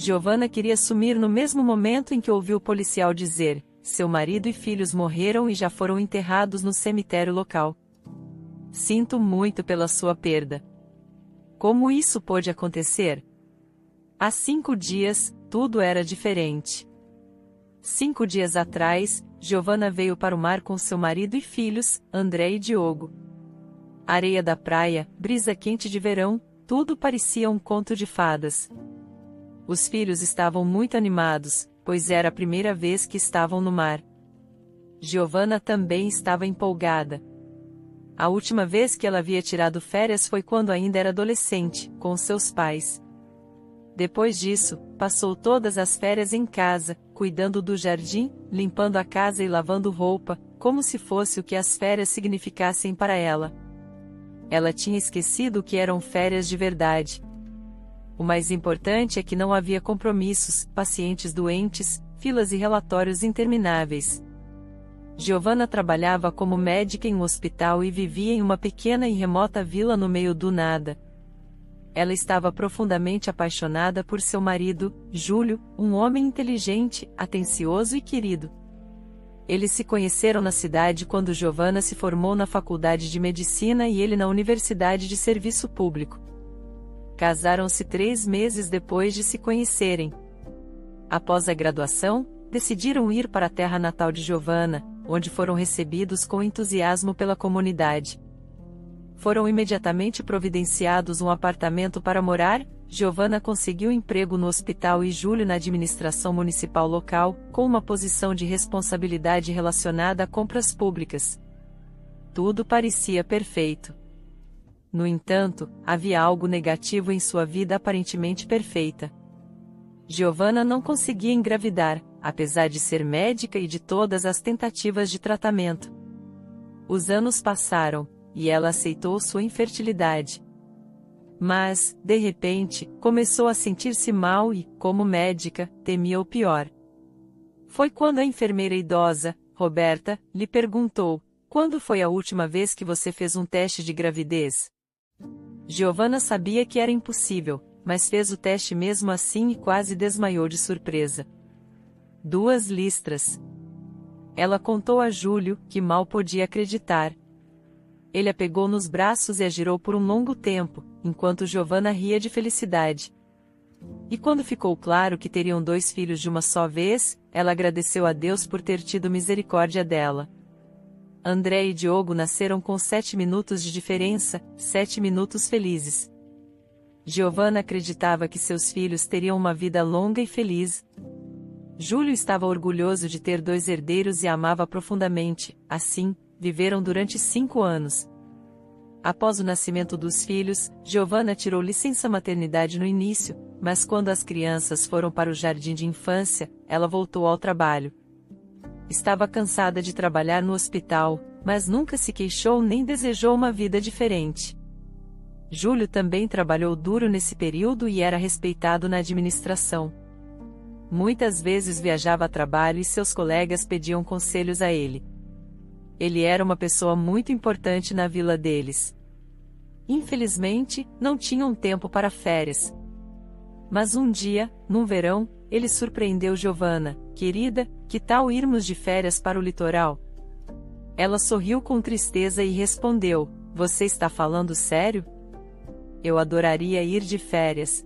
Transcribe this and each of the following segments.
Giovanna queria sumir no mesmo momento em que ouviu o policial dizer: seu marido e filhos morreram e já foram enterrados no cemitério local. Sinto muito pela sua perda. Como isso pôde acontecer? Há 5 dias, tudo era diferente. 5 dias atrás, Giovanna veio para o mar com seu marido e filhos, André e Diogo. Areia da praia, brisa quente de verão, tudo parecia um conto de fadas. Os filhos estavam muito animados, pois era a primeira vez que estavam no mar. Giovanna também estava empolgada. A última vez que ela havia tirado férias foi quando ainda era adolescente, com seus pais. Depois disso, passou todas as férias em casa, cuidando do jardim, limpando a casa e lavando roupa, como se fosse o que as férias significassem para ela. Ela tinha esquecido o que eram férias de verdade. O mais importante é que não havia compromissos, pacientes doentes, filas e relatórios intermináveis. Giovanna trabalhava como médica em um hospital e vivia em uma pequena e remota vila no meio do nada. Ela estava profundamente apaixonada por seu marido, Júlio, um homem inteligente, atencioso e querido. Eles se conheceram na cidade quando Giovanna se formou na faculdade de medicina e ele na universidade de serviço público. Casaram-se 3 meses depois de se conhecerem. Após a graduação, decidiram ir para a terra natal de Giovanna, onde foram recebidos com entusiasmo pela comunidade. Foram imediatamente providenciados um apartamento para morar. Giovanna conseguiu emprego no hospital e Júlio na administração municipal local, com uma posição de responsabilidade relacionada a compras públicas. Tudo parecia perfeito. No entanto, havia algo negativo em sua vida aparentemente perfeita. Giovanna não conseguia engravidar, apesar de ser médica e de todas as tentativas de tratamento. Os anos passaram, e ela aceitou sua infertilidade. Mas, de repente, começou a sentir-se mal e, como médica, temia o pior. Foi quando a enfermeira idosa, Roberta, lhe perguntou: quando foi a última vez que você fez um teste de gravidez? Giovanna sabia que era impossível, mas fez o teste mesmo assim e quase desmaiou de surpresa. 2 listras. Ela contou a Júlio, que mal podia acreditar. Ele a pegou nos braços e a girou por um longo tempo, enquanto Giovanna ria de felicidade. E quando ficou claro que teriam 2 filhos de uma só vez, ela agradeceu a Deus por ter tido misericórdia dela. André e Diogo nasceram com 7 minutos de diferença, 7 minutos felizes. Giovanna acreditava que seus filhos teriam uma vida longa e feliz. Júlio estava orgulhoso de ter 2 herdeiros e a amava profundamente. Assim, viveram durante 5 anos. Após o nascimento dos filhos, Giovanna tirou licença maternidade no início, mas quando as crianças foram para o jardim de infância, ela voltou ao trabalho. Estava cansada de trabalhar no hospital, mas nunca se queixou nem desejou uma vida diferente. Júlio também trabalhou duro nesse período e era respeitado na administração. Muitas vezes viajava a trabalho e seus colegas pediam conselhos a ele. Ele era uma pessoa muito importante na vila deles. Infelizmente, não tinham tempo para férias. Mas um dia, num verão, ele surpreendeu Giovanna: querida, que tal irmos de férias para o litoral? Ela sorriu com tristeza e respondeu: você está falando sério? Eu adoraria ir de férias.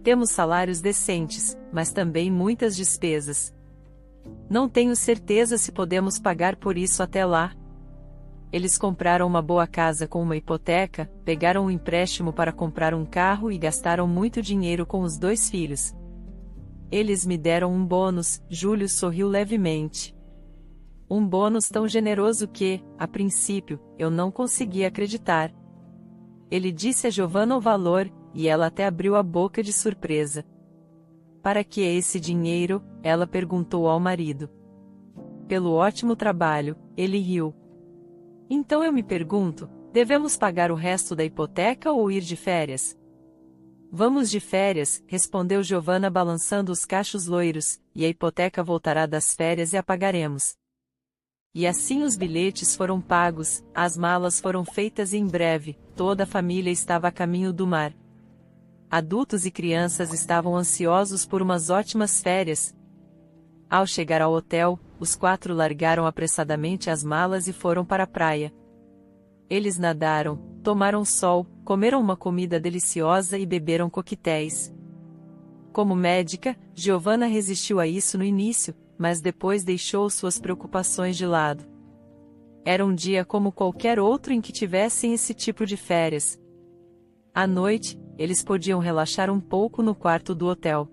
Temos salários decentes, mas também muitas despesas. Não tenho certeza se podemos pagar por isso até lá. Eles compraram uma boa casa com uma hipoteca, pegaram um empréstimo para comprar um carro e gastaram muito dinheiro com os 2 filhos. Eles me deram um bônus. Júlio sorriu levemente. Um bônus tão generoso que, a princípio, eu não conseguia acreditar. Ele disse a Giovanna o valor, e ela até abriu a boca de surpresa. Para que é esse dinheiro? Ela perguntou ao marido. Pelo ótimo trabalho, ele riu. Então eu me pergunto, devemos pagar o resto da hipoteca ou ir de férias? Vamos de férias, respondeu Giovanna balançando os cachos loiros, e a hipoteca voltará das férias e a pagaremos. E assim os bilhetes foram pagos, as malas foram feitas e em breve, toda a família estava a caminho do mar. Adultos e crianças estavam ansiosos por umas ótimas férias. Ao chegar ao hotel, os 4 largaram apressadamente as malas e foram para a praia. Eles nadaram, tomaram sol, comeram uma comida deliciosa e beberam coquetéis. Como médica, Giovanna resistiu a isso no início, mas depois deixou suas preocupações de lado. Era um dia como qualquer outro em que tivessem esse tipo de férias. À noite, eles podiam relaxar um pouco no quarto do hotel.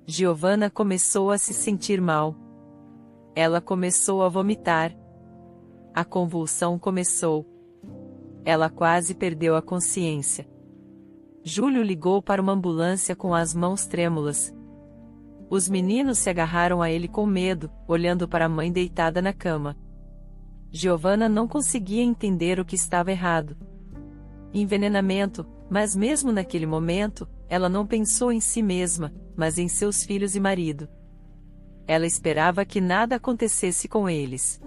Giovanna começou a se sentir mal. Ela começou a vomitar. A convulsão começou. Ela quase perdeu a consciência. Júlio ligou para uma ambulância com as mãos trêmulas. Os meninos se agarraram a ele com medo, olhando para a mãe deitada na cama. Giovanna não conseguia entender o que estava errado. Envenenamento, mas mesmo naquele momento, ela não pensou em si mesma, mas em seus filhos e marido. Ela esperava que nada acontecesse com eles.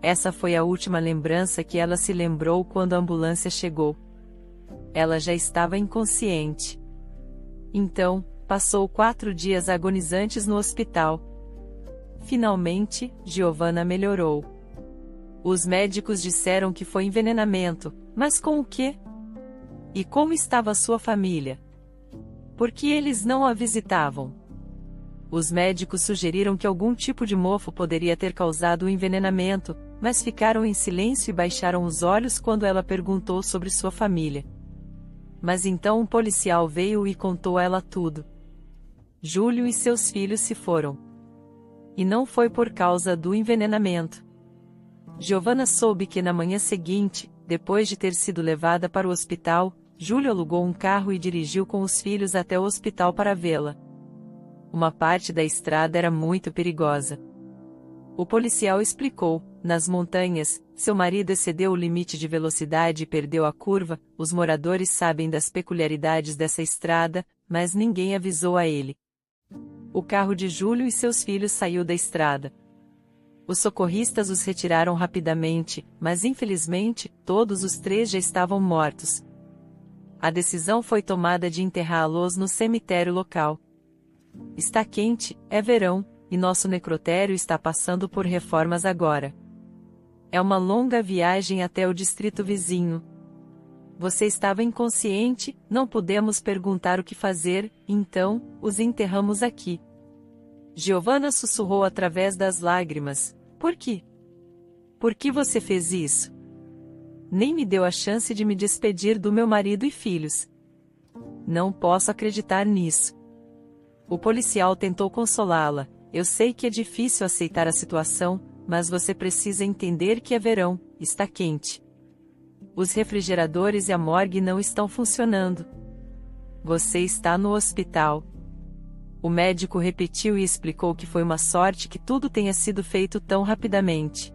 Essa foi a última lembrança que ela se lembrou quando a ambulância chegou. Ela já estava inconsciente. Então, passou 4 dias agonizantes no hospital. Finalmente, Giovanna melhorou. Os médicos disseram que foi envenenamento, mas com o quê? E como estava sua família? Por que eles não a visitavam? Os médicos sugeriram que algum tipo de mofo poderia ter causado o envenenamento, mas ficaram em silêncio e baixaram os olhos quando ela perguntou sobre sua família. Mas então um policial veio e contou a ela tudo. Júlio e seus filhos se foram. E não foi por causa do envenenamento. Giovanna soube que na manhã seguinte, depois de ter sido levada para o hospital, Júlio alugou um carro e dirigiu com os filhos até o hospital para vê-la. Uma parte da estrada era muito perigosa. O policial explicou: nas montanhas, seu marido excedeu o limite de velocidade e perdeu a curva. Os moradores sabem das peculiaridades dessa estrada, mas ninguém avisou a ele. O carro de Júlio e seus filhos saiu da estrada. Os socorristas os retiraram rapidamente, mas infelizmente, todos os 3 já estavam mortos. A decisão foi tomada de enterrá-los no cemitério local. Está quente, é verão, e nosso necrotério está passando por reformas agora. É uma longa viagem até o distrito vizinho. Você estava inconsciente, não podemos perguntar o que fazer, então, os enterramos aqui. Giovanna sussurrou através das lágrimas: por quê? Por que você fez isso? Nem me deu a chance de me despedir do meu marido e filhos. Não posso acreditar nisso. O policial tentou consolá-la: eu sei que é difícil aceitar a situação, mas você precisa entender que é verão, está quente. Os refrigeradores e a morgue não estão funcionando. Você está no hospital. O médico repetiu e explicou que foi uma sorte que tudo tenha sido feito tão rapidamente.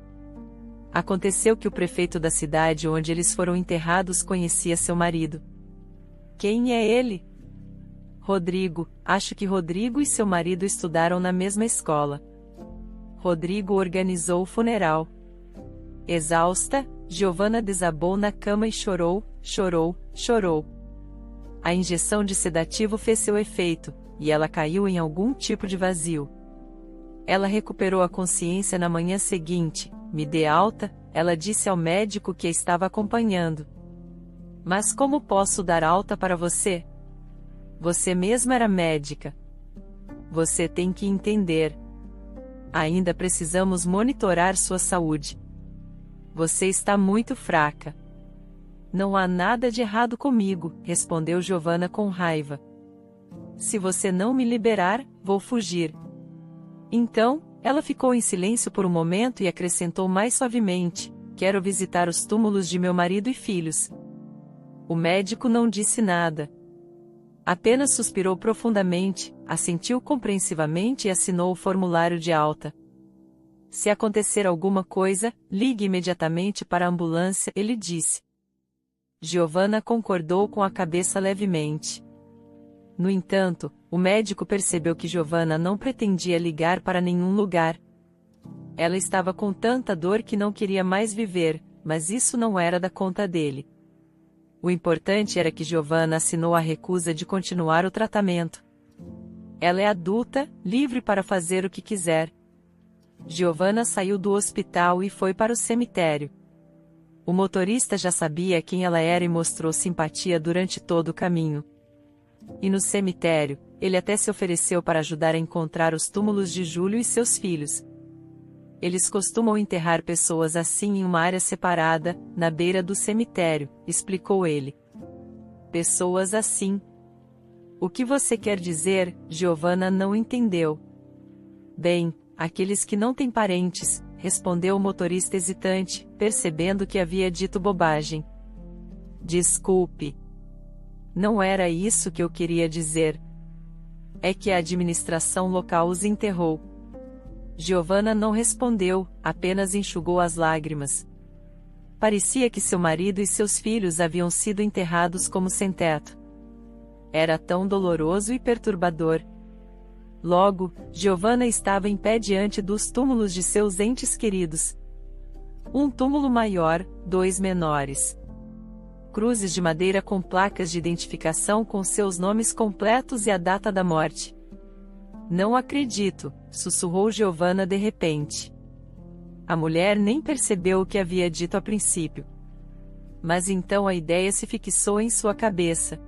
Aconteceu que o prefeito da cidade onde eles foram enterrados conhecia seu marido. Quem é ele? Rodrigo. Acho que Rodrigo e seu marido estudaram na mesma escola. Rodrigo organizou o funeral. Exausta, Giovanna desabou na cama e chorou, chorou, chorou. A injeção de sedativo fez seu efeito, e ela caiu em algum tipo de vazio. Ela recuperou a consciência na manhã seguinte. Me dê alta, ela disse ao médico que a estava acompanhando. Mas como posso dar alta para você? Você mesma era médica. Você tem que entender. Ainda precisamos monitorar sua saúde. Você está muito fraca. Não há nada de errado comigo, respondeu Giovanna com raiva. Se você não me liberar, vou fugir. Então, ela ficou em silêncio por um momento e acrescentou mais suavemente: quero visitar os túmulos de meu marido e filhos. O médico não disse nada. Apenas suspirou profundamente, assentiu compreensivamente e assinou o formulário de alta. Se acontecer alguma coisa, ligue imediatamente para a ambulância, ele disse. Giovanna concordou com a cabeça levemente. No entanto, o médico percebeu que Giovanna não pretendia ligar para nenhum lugar. Ela estava com tanta dor que não queria mais viver, mas isso não era da conta dele. O importante era que Giovanna assinou a recusa de continuar o tratamento. Ela é adulta, livre para fazer o que quiser. Giovanna saiu do hospital e foi para o cemitério. O motorista já sabia quem ela era e mostrou simpatia durante todo o caminho. E no cemitério, ele até se ofereceu para ajudar a encontrar os túmulos de Júlio e seus filhos. Eles costumam enterrar pessoas assim em uma área separada, na beira do cemitério, explicou ele. Pessoas assim. O que você quer dizer? Giovanna não entendeu. Bem, aqueles que não têm parentes, respondeu o motorista hesitante, percebendo que havia dito bobagem. Desculpe. Não era isso que eu queria dizer. É que a administração local os enterrou. Giovanna não respondeu, apenas enxugou as lágrimas. Parecia que seu marido e seus filhos haviam sido enterrados como sem-teto. Era tão doloroso e perturbador. Logo, Giovanna estava em pé diante dos túmulos de seus entes queridos. Um túmulo maior, 2 menores. Cruzes de madeira com placas de identificação com seus nomes completos e a data da morte. Não acredito, sussurrou Giovanna de repente. A mulher nem percebeu o que havia dito a princípio. Mas então a ideia se fixou em sua cabeça.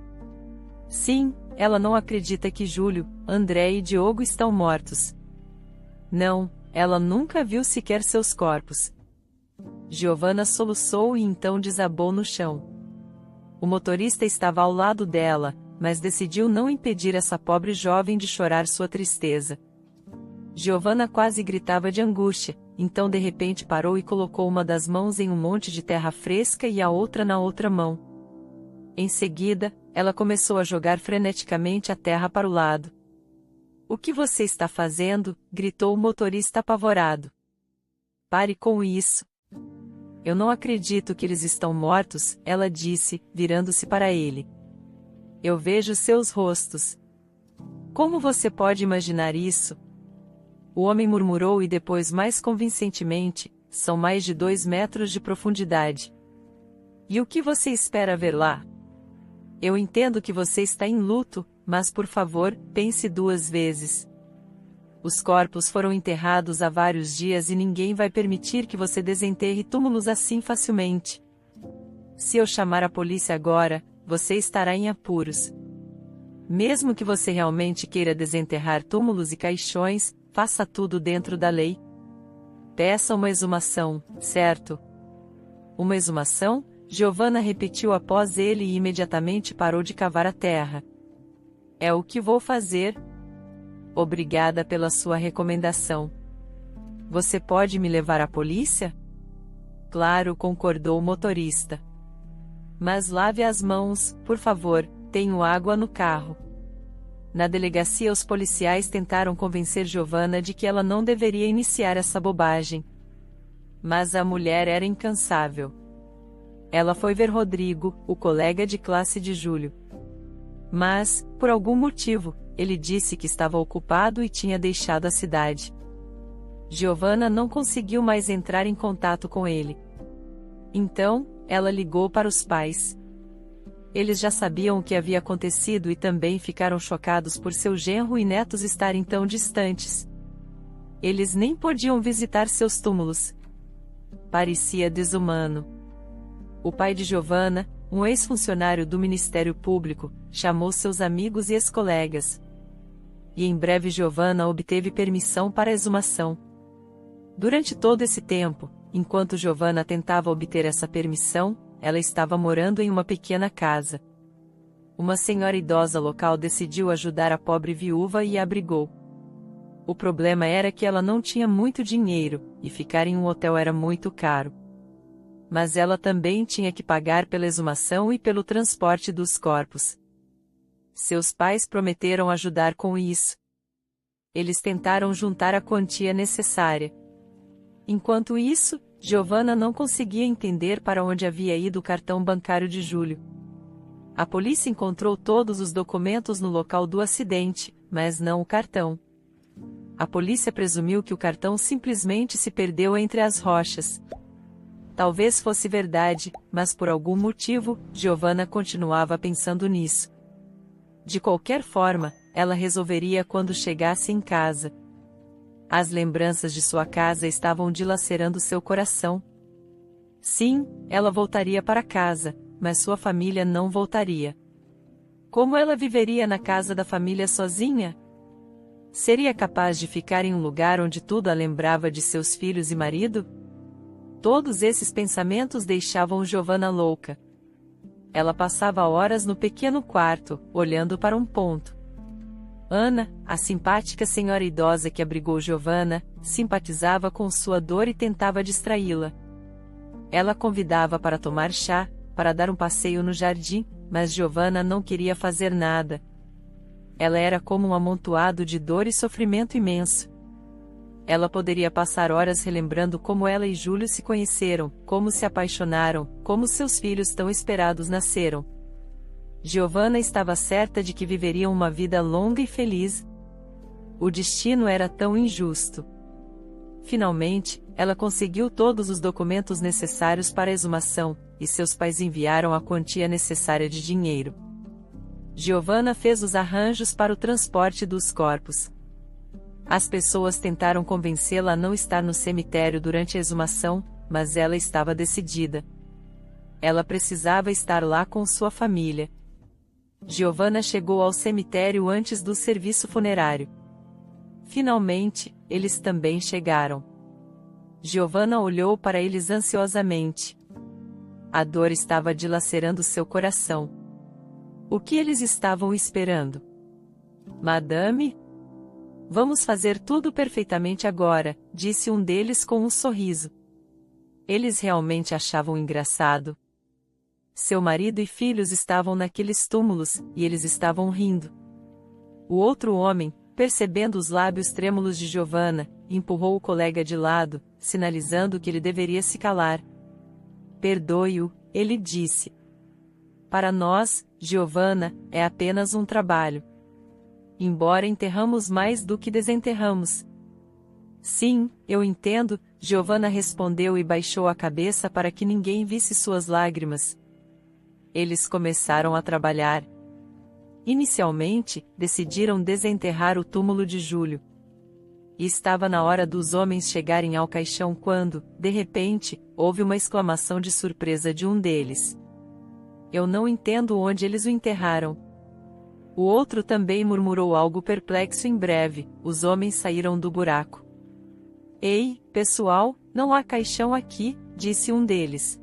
Sim, ela não acredita que Júlio, André e Diogo estão mortos. Não, ela nunca viu sequer seus corpos. Giovanna soluçou e então desabou no chão. O motorista estava ao lado dela, mas decidiu não impedir essa pobre jovem de chorar sua tristeza. Giovanna quase gritava de angústia, então de repente parou e colocou uma das mãos em um monte de terra fresca e a outra na outra mão. Em seguida, ela começou a jogar freneticamente a terra para o lado. O que você está fazendo? Gritou o motorista apavorado. Pare com isso. Eu não acredito que eles estão mortos, ela disse, virando-se para ele. Eu vejo seus rostos. Como você pode imaginar isso? O homem murmurou e depois mais convincentemente, são mais de 2 metros de profundidade. E o que você espera ver lá? Eu entendo que você está em luto, mas por favor, pense 2 vezes. Os corpos foram enterrados há vários dias e ninguém vai permitir que você desenterre túmulos assim facilmente. Se eu chamar a polícia agora, você estará em apuros. Mesmo que você realmente queira desenterrar túmulos e caixões, faça tudo dentro da lei. Peça uma exumação, certo? Uma exumação? Giovanna repetiu após ele e imediatamente parou de cavar a terra. É o que vou fazer. Obrigada pela sua recomendação. Você pode me levar à polícia? Claro, concordou o motorista. Mas lave as mãos, por favor, tenho água no carro. Na delegacia os policiais tentaram convencer Giovanna de que ela não deveria iniciar essa bobagem. Mas a mulher era incansável. Ela foi ver Rodrigo, o colega de classe de Júlio. Mas, por algum motivo, ele disse que estava ocupado e tinha deixado a cidade. Giovanna não conseguiu mais entrar em contato com ele. Então, ela ligou para os pais. Eles já sabiam o que havia acontecido e também ficaram chocados por seu genro e netos estarem tão distantes. Eles nem podiam visitar seus túmulos. Parecia desumano. O pai de Giovanna, um ex-funcionário do Ministério Público, chamou seus amigos e ex-colegas. E em breve Giovanna obteve permissão para a exumação. Durante todo esse tempo, enquanto Giovanna tentava obter essa permissão, ela estava morando em uma pequena casa. Uma senhora idosa local decidiu ajudar a pobre viúva e a abrigou. O problema era que ela não tinha muito dinheiro, e ficar em um hotel era muito caro. Mas ela também tinha que pagar pela exumação e pelo transporte dos corpos. Seus pais prometeram ajudar com isso. Eles tentaram juntar a quantia necessária. Enquanto isso, Giovanna não conseguia entender para onde havia ido o cartão bancário de Júlio. A polícia encontrou todos os documentos no local do acidente, mas não o cartão. A polícia presumiu que o cartão simplesmente se perdeu entre as rochas. Talvez fosse verdade, mas por algum motivo, Giovanna continuava pensando nisso. De qualquer forma, ela resolveria quando chegasse em casa. As lembranças de sua casa estavam dilacerando seu coração. Sim, ela voltaria para casa, mas sua família não voltaria. Como ela viveria na casa da família sozinha? Seria capaz de ficar em um lugar onde tudo a lembrava de seus filhos e marido? Todos esses pensamentos deixavam Giovanna louca. Ela passava horas no pequeno quarto, olhando para um ponto. Ana, a simpática senhora idosa que abrigou Giovanna, simpatizava com sua dor e tentava distraí-la. Ela convidava para tomar chá, para dar um passeio no jardim, mas Giovanna não queria fazer nada. Ela era como um amontoado de dor e sofrimento imenso. Ela poderia passar horas relembrando como ela e Júlio se conheceram, como se apaixonaram, como seus filhos tão esperados nasceram. Giovanna estava certa de que viveriam uma vida longa e feliz. O destino era tão injusto. Finalmente, ela conseguiu todos os documentos necessários para a exumação, e seus pais enviaram a quantia necessária de dinheiro. Giovanna fez os arranjos para o transporte dos corpos. As pessoas tentaram convencê-la a não estar no cemitério durante a exumação, mas ela estava decidida. Ela precisava estar lá com sua família. Giovanna chegou ao cemitério antes do serviço funerário. Finalmente, eles também chegaram. Giovanna olhou para eles ansiosamente. A dor estava dilacerando seu coração. O que eles estavam esperando? Madame? Vamos fazer tudo perfeitamente agora, disse um deles com um sorriso. Eles realmente achavam engraçado. Seu marido e filhos estavam naqueles túmulos, e eles estavam rindo. O outro homem, percebendo os lábios trêmulos de Giovanna, empurrou o colega de lado, sinalizando que ele deveria se calar. Perdoe-o, ele disse. Para nós, Giovanna, é apenas um trabalho. Embora enterramos mais do que desenterramos. Sim, eu entendo, Giovanna respondeu e baixou a cabeça para que ninguém visse suas lágrimas. Eles começaram a trabalhar. Inicialmente, decidiram desenterrar o túmulo de Júlio. E estava na hora dos homens chegarem ao caixão quando, de repente, houve uma exclamação de surpresa de um deles. Eu não entendo onde eles o enterraram. O outro também murmurou algo perplexo. Em breve, os homens saíram do buraco. Ei, pessoal, não há caixão aqui, disse um deles.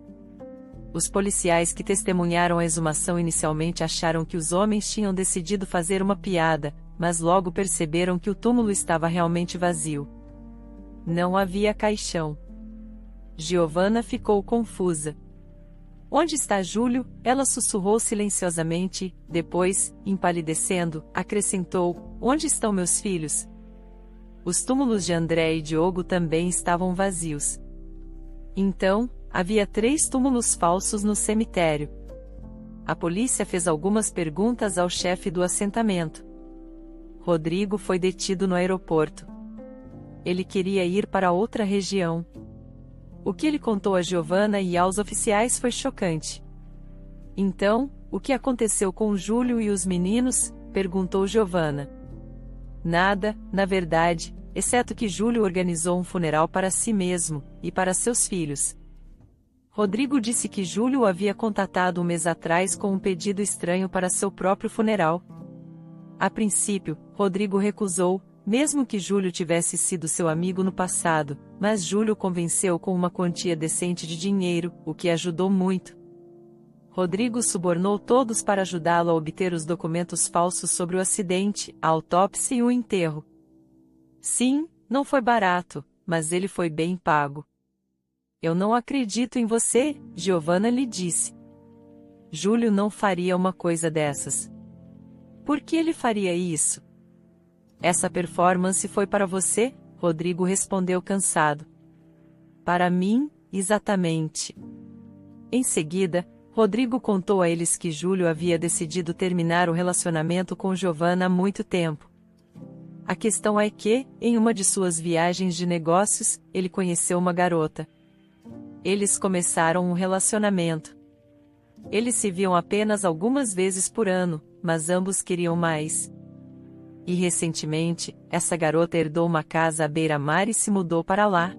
Os policiais que testemunharam a exumação inicialmente acharam que os homens tinham decidido fazer uma piada, mas logo perceberam que o túmulo estava realmente vazio. Não havia caixão. Giovanna ficou confusa. Onde está Júlio? Ela sussurrou silenciosamente, depois, empalidecendo, acrescentou, onde estão meus filhos? Os túmulos de André e Diogo também estavam vazios. Então, havia 3 túmulos falsos no cemitério. A polícia fez algumas perguntas ao chefe do assentamento. Rodrigo foi detido no aeroporto. Ele queria ir para outra região. O que ele contou a Giovanna e aos oficiais foi chocante. Então, o que aconteceu com Júlio e os meninos? Perguntou Giovanna. Nada, na verdade, exceto que Júlio organizou um funeral para si mesmo, e para seus filhos. Rodrigo disse que Júlio o havia contatado um mês atrás com um pedido estranho para seu próprio funeral. A princípio, Rodrigo recusou, mesmo que Júlio tivesse sido seu amigo no passado, mas Júlio o convenceu com uma quantia decente de dinheiro, o que ajudou muito. Rodrigo subornou todos para ajudá-lo a obter os documentos falsos sobre o acidente, a autópsia e o enterro. Sim, não foi barato, mas ele foi bem pago. Eu não acredito em você, Giovanna lhe disse. Júlio não faria uma coisa dessas. Por que ele faria isso? Essa performance foi para você? Rodrigo respondeu cansado. Para mim, exatamente. Em seguida, Rodrigo contou a eles que Júlio havia decidido terminar o relacionamento com Giovanna há muito tempo. A questão é que, em uma de suas viagens de negócios, ele conheceu uma garota. Eles começaram um relacionamento. Eles se viam apenas algumas vezes por ano, mas ambos queriam mais. E recentemente, essa garota herdou uma casa à beira-mar e se mudou para lá.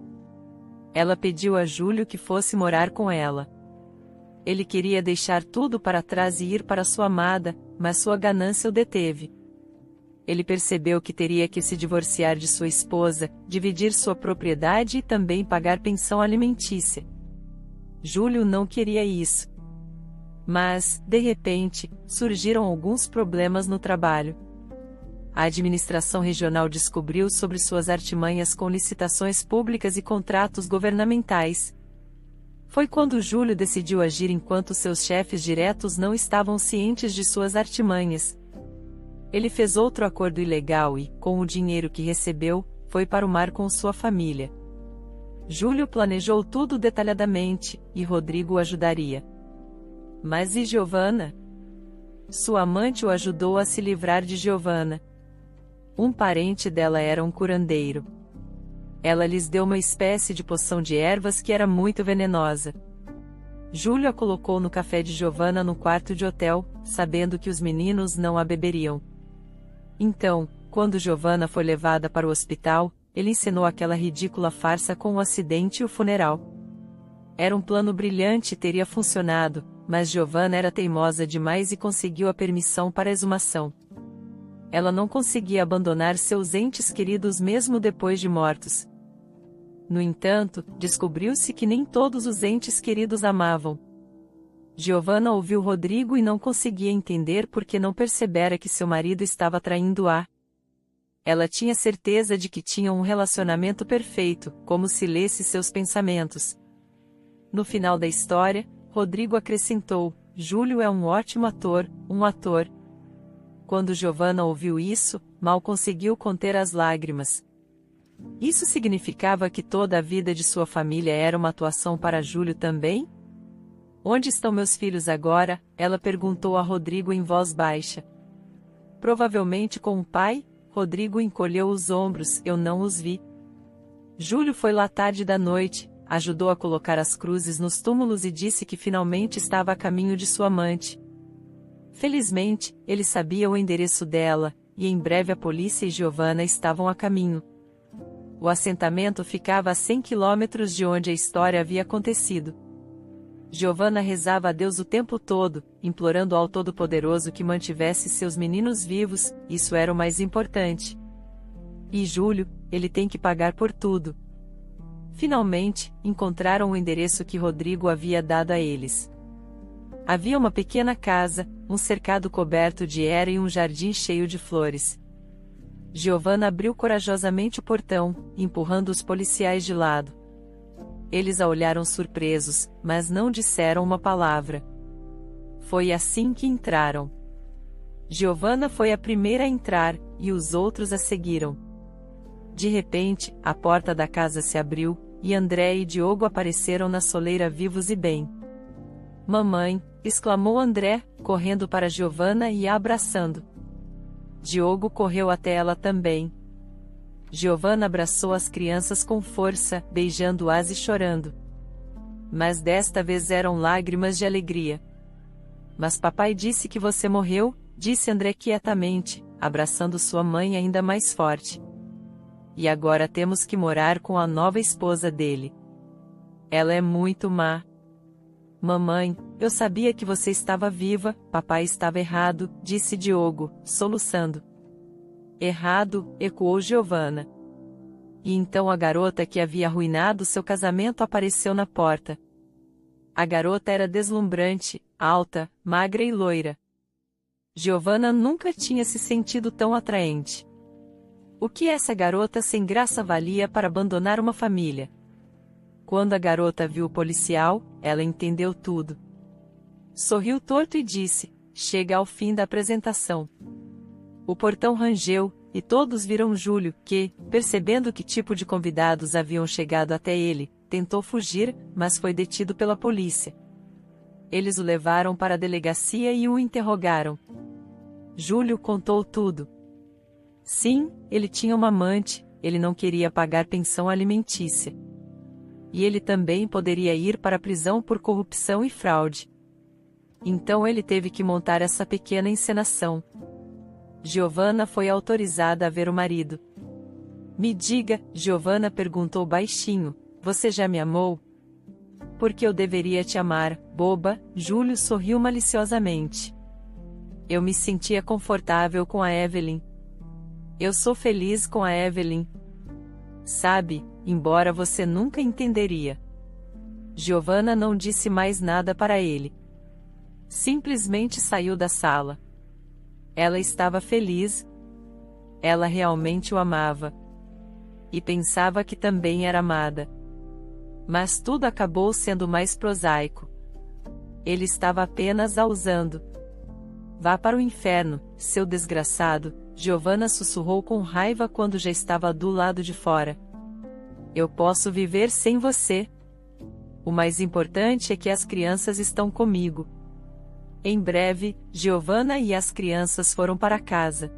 Ela pediu a Júlio que fosse morar com ela. Ele queria deixar tudo para trás e ir para sua amada, mas sua ganância o deteve. Ele percebeu que teria que se divorciar de sua esposa, dividir sua propriedade e também pagar pensão alimentícia. Júlio não queria isso. Mas, de repente, surgiram alguns problemas no trabalho. A administração regional descobriu sobre suas artimanhas com licitações públicas e contratos governamentais. Foi quando Júlio decidiu agir enquanto seus chefes diretos não estavam cientes de suas artimanhas. Ele fez outro acordo ilegal e, com o dinheiro que recebeu, foi para o mar com sua família. Júlio planejou tudo detalhadamente, e Rodrigo o ajudaria. Mas e Giovanna? Sua amante o ajudou a se livrar de Giovanna. Um parente dela era um curandeiro. Ela lhes deu uma espécie de poção de ervas que era muito venenosa. Júlio a colocou no café de Giovanna no quarto de hotel, sabendo que os meninos não a beberiam. Então, quando Giovanna foi levada para o hospital, ele encenou aquela ridícula farsa com o acidente e o funeral. Era um plano brilhante e teria funcionado, mas Giovanna era teimosa demais e conseguiu a permissão para a exumação. Ela não conseguia abandonar seus entes queridos mesmo depois de mortos. No entanto, descobriu-se que nem todos os entes queridos amavam. Giovanna ouviu Rodrigo e não conseguia entender por que não percebera que seu marido estava traindo-a. Ela tinha certeza de que tinham um relacionamento perfeito, como se lesse seus pensamentos. No final da história, Rodrigo acrescentou: Júlio é um ótimo ator, um ator. Quando Giovanna ouviu isso, mal conseguiu conter as lágrimas. Isso significava que toda a vida de sua família era uma atuação para Júlio também? Onde estão meus filhos agora? Ela perguntou a Rodrigo em voz baixa. Provavelmente com o pai. Rodrigo encolheu os ombros. Eu não os vi. Júlio foi lá tarde da noite, ajudou a colocar as cruzes nos túmulos e disse que finalmente estava a caminho de sua amante. Felizmente, ele sabia o endereço dela, e em breve a polícia e Giovanna estavam a caminho. O assentamento ficava a 100 quilômetros de onde a história havia acontecido. Giovanna rezava a Deus o tempo todo, implorando ao Todo-Poderoso que mantivesse seus meninos vivos, isso era o mais importante. E Júlio, ele tem que pagar por tudo. Finalmente, encontraram o endereço que Rodrigo havia dado a eles. Havia uma pequena casa, um cercado coberto de era e um jardim cheio de flores. Giovanna abriu corajosamente o portão, empurrando os policiais de lado. Eles a olharam surpresos, mas não disseram uma palavra. Foi assim que entraram. Giovanna foi a primeira a entrar, e os outros a seguiram. De repente, a porta da casa se abriu, e André e Diogo apareceram na soleira vivos e bem. Mamãe! Exclamou André, correndo para Giovanna e a abraçando. Diogo correu até ela também. Giovanna abraçou as crianças com força, beijando-as e chorando. Mas desta vez eram lágrimas de alegria. Mas papai disse que você morreu, disse André quietamente, abraçando sua mãe ainda mais forte. E agora temos que morar com a nova esposa dele. Ela é muito má. Mamãe, eu sabia que você estava viva, papai estava errado, disse Diogo, soluçando. Errado, ecoou Giovanna. E então a garota que havia arruinado seu casamento apareceu na porta. A garota era deslumbrante, alta, magra e loira. Giovanna nunca tinha se sentido tão atraente. O que essa garota sem graça valia para abandonar uma família? Quando a garota viu o policial, ela entendeu tudo. Sorriu torto e disse: chega ao fim da apresentação. O portão rangeu, e todos viram Júlio, que, percebendo que tipo de convidados haviam chegado até ele, tentou fugir, mas foi detido pela polícia. Eles o levaram para a delegacia e o interrogaram. Júlio contou tudo. Sim, ele tinha uma amante, ele não queria pagar pensão alimentícia. E ele também poderia ir para a prisão por corrupção e fraude. Então ele teve que montar essa pequena encenação. Giovanna foi autorizada a ver o marido. Me diga, Giovanna perguntou baixinho, você já me amou? Porque eu deveria te amar, boba, Júlio sorriu maliciosamente. Eu me sentia confortável com a Evelyn. Eu sou feliz com a Evelyn. Sabe, embora você nunca entenderia. Giovanna não disse mais nada para ele. Simplesmente saiu da sala. Ela estava feliz. Ela realmente o amava. E pensava que também era amada. Mas tudo acabou sendo mais prosaico. Ele estava apenas a usando. Vá para o inferno, seu desgraçado, Giovanna sussurrou com raiva quando já estava do lado de fora. Eu posso viver sem você. O mais importante é que as crianças estão comigo. Em breve, Giovanna e as crianças foram para casa.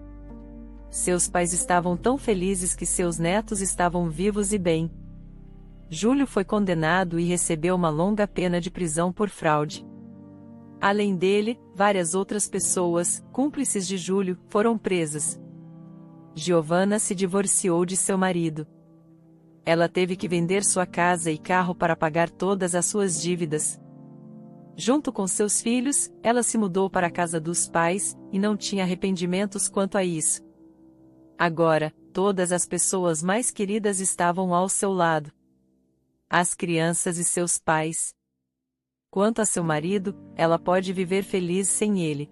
Seus pais estavam tão felizes que seus netos estavam vivos e bem. Júlio foi condenado e recebeu uma longa pena de prisão por fraude. Além dele, várias outras pessoas, cúmplices de Júlio, foram presas. Giovanna se divorciou de seu marido. Ela teve que vender sua casa e carro para pagar todas as suas dívidas. Junto com seus filhos, ela se mudou para a casa dos pais, e não tinha arrependimentos quanto a isso. Agora, todas as pessoas mais queridas estavam ao seu lado. As crianças e seus pais. Quanto a seu marido, ela pode viver feliz sem ele.